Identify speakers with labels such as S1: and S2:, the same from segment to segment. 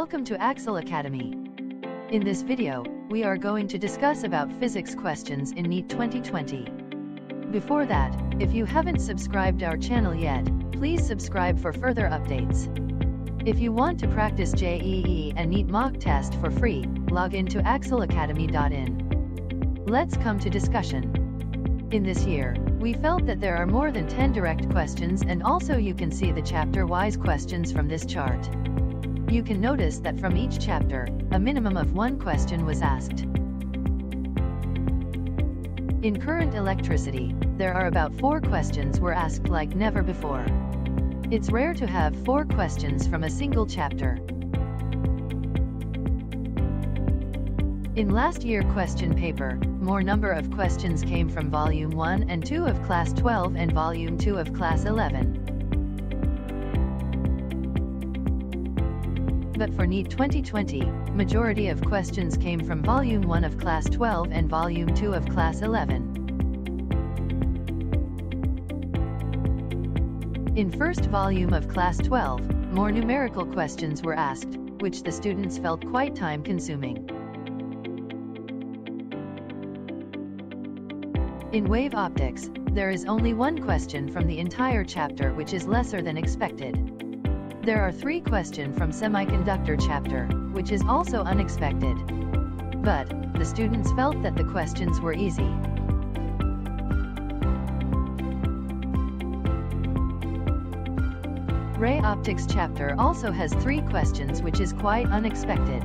S1: Welcome to Axel Academy. In this video, we are going to discuss about physics questions in NEET 2020. Before that, if you haven't subscribed our channel yet, please subscribe for further updates. If you want to practice JEE and NEET mock test for free, log in to axelacademy.in. Let's come to discussion. In this year, we felt that there are more than 10 direct questions, and also you can see the chapter-wise questions from this chart. You can notice that from each chapter, a minimum of one question was asked. In current electricity, there are about 4 questions were asked like never before. It's rare to have 4 questions from a single chapter. In last year question paper, more number of questions came from Volume 1 and 2 of Class 12 and Volume 2 of Class 11. But for NEET 2020, majority of questions came from Volume 1 of Class 12 and Volume 2 of Class 11. In first volume of Class 12, more numerical questions were asked, which the students felt quite time-consuming. In wave optics, there is only one question from the entire chapter, which is lesser than expected. There are 3 questions from semiconductor chapter, which is also unexpected. But, the students felt that the questions were easy. Ray optics chapter also has 3 questions, which is quite unexpected.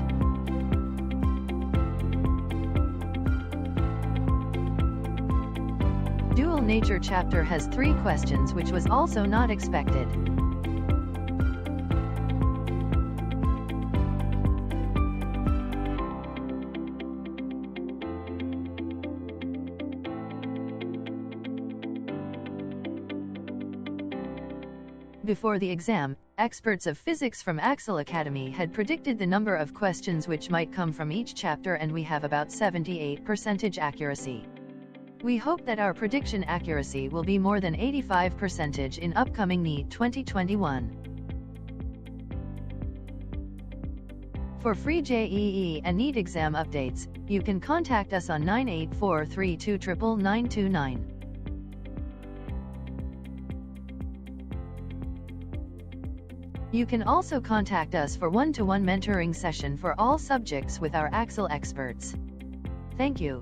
S1: Dual nature chapter has 3 questions, which was also not expected. Before the exam, experts of physics from Axel Academy had predicted the number of questions which might come from each chapter, and we have about 78% accuracy. We hope that our prediction accuracy will be more than 85% in upcoming NEET 2021. For free JEE and NEET exam updates, you can contact us on 984329929. You can also contact us for one-to-one mentoring session for all subjects with our Axel experts. Thank you.